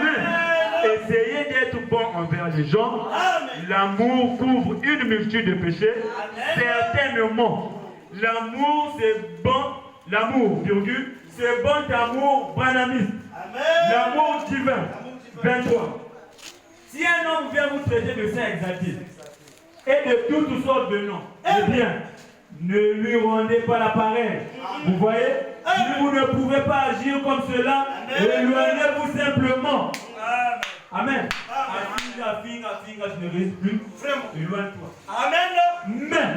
Amen. Essayez d'être bon envers les gens. L'amour couvre une multitude de péchés. Certainement. L'amour, c'est bon. L'amour, virgule, c'est bon amour branamiste. L'amour divin. 23. Si un homme vient vous traiter de saint exalté et de toutes sortes de noms, eh bien, ne lui rendez pas l'appareil. Vous voyez? Si vous ne pouvez pas agir comme cela, éloignez-vous simplement. Amen. Je ne reste plus. Éloigne-toi. Amen. Mais,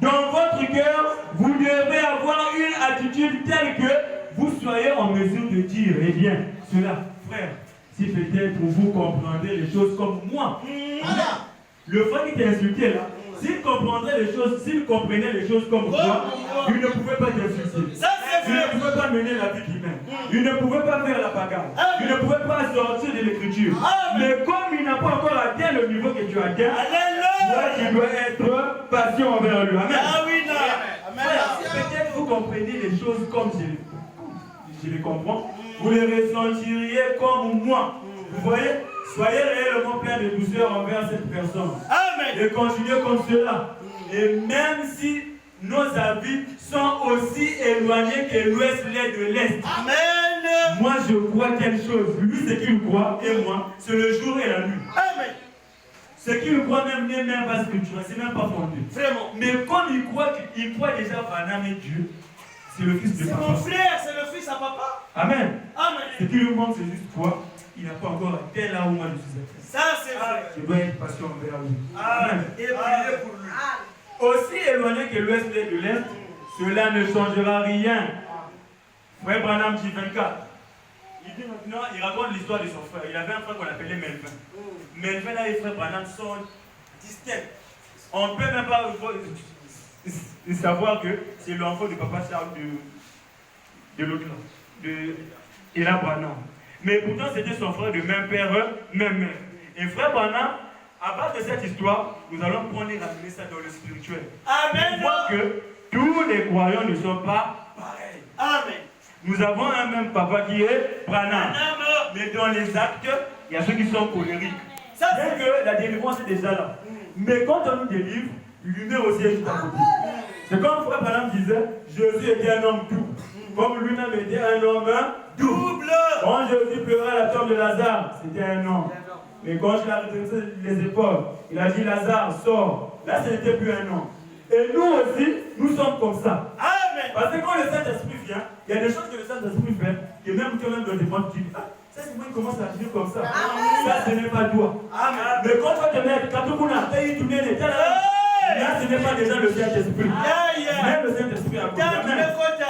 dans votre cœur, vous devez avoir une attitude telle que vous soyez en mesure de dire, eh bien, cela, frère, si peut-être vous comprendrez les choses comme moi. Le frère qui t'a insulté là, s'il comprendrait les choses, s'il comprenait les choses comme toi, il ne pouvait pas t'insulter. Il ne pouvait pas mener la vie qu'il mène. Il ne pouvait pas faire la bagarre. Il ne pouvait pas sortir de l'écriture. Mais comme il n'a pas encore atteint le niveau que tu as atteint, toi tu dois être patient envers lui. Amen. Peut-être vous comprenez les choses comme je les comprends. Vous les ressentiriez comme moi. Vous voyez? Soyez réellement plein de douceur envers cette personne. Et continuez comme cela. Et même si nos avis sont aussi éloignés que l'ouest l'est de l'est. Moi je crois quelque chose. Lui ce qu'il croit et moi, c'est le jour et la nuit. Ce qu'il croit même n'est même pas scripturel, c'est même pas fondé. Vraiment. Mais comme il croit déjà Branham et Dieu, c'est le fils de papa. C'est mon frère, c'est le fils à papa. Amen. Ce qui lui manque, c'est juste quoi? Il n'a pas encore atteint là où moi je suis atteint. Ça c'est vrai. Je dois être patient envers lui. Amen. Et prier pour lui. Aussi éloigné que l'ouest est de l'est, cela ne changera rien. Frère Branham dit 24. Il dit maintenant, il raconte l'histoire de son frère. Il avait un frère qu'on appelait Melvin. Melvin là et frère Branham sont distincts. On ne peut même pas savoir que c'est l'enfant de papa Charles de l'autre là, de Ella Branham. Mais pourtant c'était son frère de même père, même mère. Et frère Branham, à base de cette histoire, nous allons prendre et ramener ça dans le spirituel. Amen. On voit que tous les croyants ne sont pas pareils. Amen. Nous avons un même papa qui est Branham. Mais dans les actes, il y a ceux qui sont colériques. C'est que la délivrance est déjà là. Mais quand on nous délivre, l'humeur aussi est tout à côté. C'est comme frère Branham disait, Jésus était un homme doux. Comme lui-même était un homme double. Quand Jésus pleurait à la tombe de Lazare, c'était un homme. Mais quand il a redressé les épaules, il a dit Lazare, sors. Là, ce n'était plus un homme. Et nous aussi, nous sommes comme ça. Amen. Parce que quand le Saint-Esprit vient, il y a des choses que le Saint-Esprit fait, que même toi-même dans tes mondes, tu dis, ah, ça c'est moi qui commence à agir comme ça. Ça, ce n'est pas toi. Amen. Mais quand tu vas te mettre, quand tu là, ce n'est pas déjà le Saint-Esprit. Même le Saint-Esprit a compris.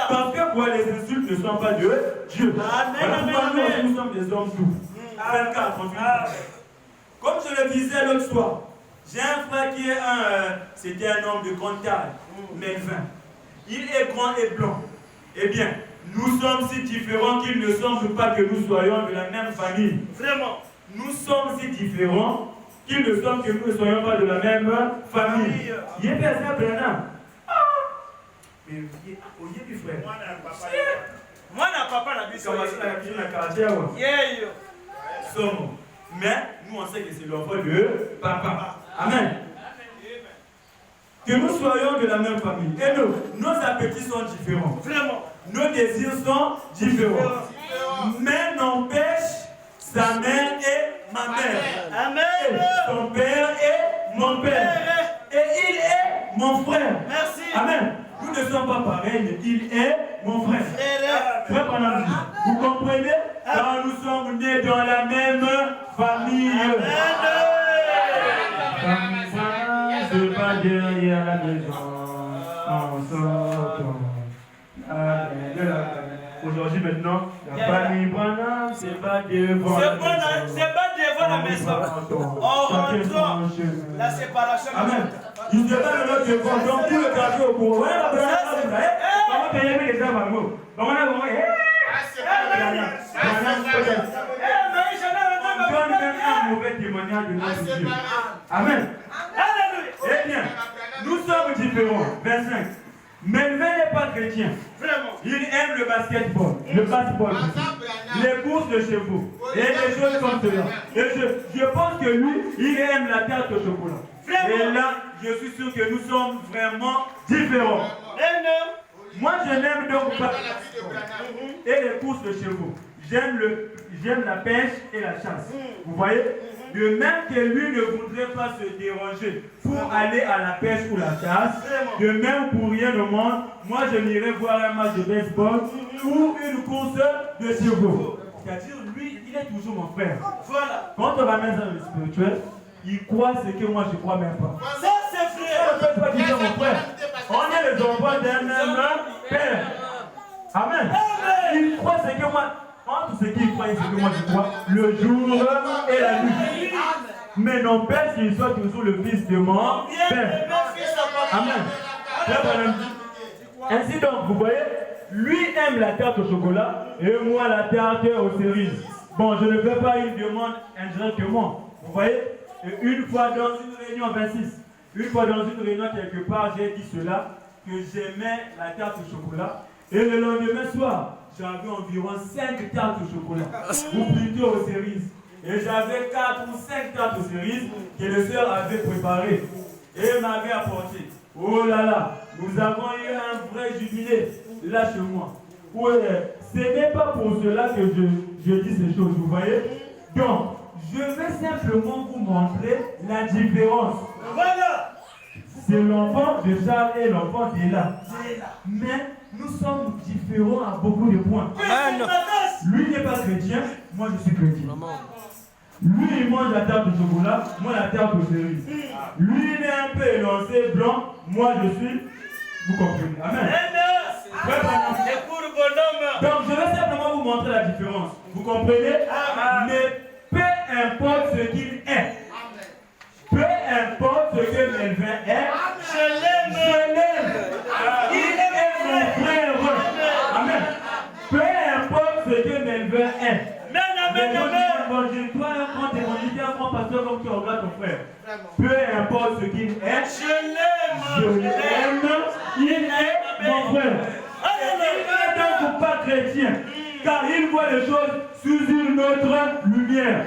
Parce que quoi, les insultes ne sont pas de Dieu. Amen. Nous sommes des hommes doux. 24, comme je le disais l'autre soir, j'ai un frère qui est c'était un homme de grande taille, Melvin. Il est grand et blanc. Eh bien, nous sommes si différents qu'il ne semble pas que nous soyons de la même famille. Vraiment. Nous sommes si différents qu'il ne semble que nous ne soyons pas de la même famille. Il est personne Branham. Mais il est du frère. Moi, n'a papa n'a dit mais nous on sait que c'est l'enfant de papa. Amen. Que nous soyons de la même famille. Et nous, nos appétits sont différents. Vraiment. Nos désirs sont différents. Mais n'empêche, sa mère est ma mère. Amen. Son père est mon père. Et il est mon frère. Merci. Amen. Nous ne sommes pas pareils, mais il est mon frère. Frère Branham, vous comprenez? Car nous sommes nés dans la même famille. C'est pas derrière la maison, en sortant. Aujourd'hui, maintenant, la famille Branham, c'est pas devant la maison. C'est pas devant la maison. On rentre la séparation. Amen. Il se bat le devant, donc tout le quartier au courant. Ouais, la Branham, comment payer les gens par mot? Comment on a donne même un mauvais témoignage de notre Dieu. Amen. Eh bien, nous sommes différents. 25. Melvin n'est pas chrétien. Vraiment. Il aime le basketball. Le baseball. les courses de chevaux et des choses comme cela. Et je pense que lui, il aime la tarte au chocolat. Et là, je suis sûr que nous sommes vraiment différents. Moi, je n'aime donc pas et les courses de chevaux. J'aime la pêche et la chasse. Vous voyez? De même que lui ne voudrait pas se déranger pour aller à la pêche ou la chasse, de même pour rien au monde, moi je n'irai voir un match de baseball ou une course de chevaux. C'est-à-dire, lui, il est toujours mon frère. Voilà. Quand on ramène dans le spirituel, il croit ce que moi je crois même pas. Ça c'est vrai. On ne peut pas dire mon frère. On est les enfants d'un même père. Amen. Il croit ce que moi. Entre ce qu'il croit et ce que moi je crois, le jour et la nuit. Mais non, Père, qu'il soit toujours le fils de mon Père. Amen. Ainsi donc, vous voyez, lui aime la tarte au chocolat et moi la tarte aux cerises. Bon, je ne fais pas une demande indirectement. Vous voyez, une fois dans une réunion 26, une fois dans une réunion quelque part, j'ai dit cela, que j'aimais la tarte au chocolat. Et le lendemain soir, j'avais environ 5 tartes au chocolat, ou plutôt aux cerises. Et j'avais 4 ou 5 tartes aux cerises que le soeur avait préparées et m'avait apportées. Oh là là, nous avons eu un vrai jubilé là chez moi. Oui, ce n'est pas pour cela que je dis ces choses, vous voyez. Donc, je vais simplement vous montrer la différence. Voilà. C'est l'enfant de Charles et l'enfant d'Ella. Mais nous sommes différents à beaucoup de points. Lui n'est pas chrétien, moi je suis chrétien. Lui il mange la tarte au chocolat, moi la tarte aux cerises. Lui il est un peu élancé, blanc, moi je suis. Vous comprenez? Amen. Donc je vais simplement vous montrer la différence. Vous comprenez? Mais peu importe ce qu'il est. Peu importe ce que Melvin est, je l'aime. Il est mon frère. Amen. Peu importe ce que Melvin est. Évangile-toi un grand évangile, un grand pasteur comme tu regardes ton frère. Peu importe ce qu'il est, je l'aime. Il est mon frère. Il n'est donc pas chrétien, car il voit les choses sous une autre lumière.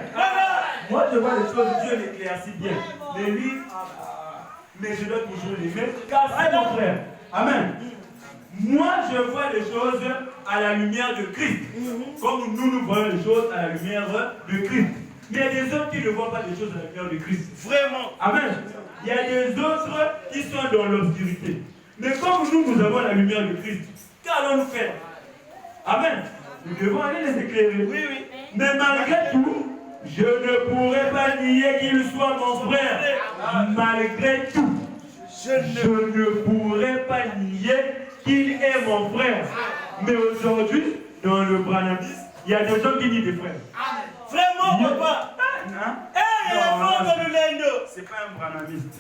Moi je vois les choses, Dieu l'éclaircit bien. Mais lui, mais je dois toujours l'aimer, car c'est mon frère. Amen. Moi je vois les choses à la lumière de Christ. Comme nous voyons les choses à la lumière de Christ. Mais il y a des autres qui ne voient pas les choses à la lumière de Christ. Vraiment. Amen. Il y a des autres qui sont dans l'obscurité. Mais comme nous avons la lumière de Christ, qu'allons-nous faire? Amen. Nous devons aller les éclairer. Oui, oui. Mais malgré tout, je ne pourrais pas nier qu'il soit mon frère. Malgré tout, je ne pourrais pas nier qu'il est mon frère. Mais aujourd'hui, dans le branhamisme, il y a des gens qui nient des frères. Vraiment, papa. C'est pas un branhamiste.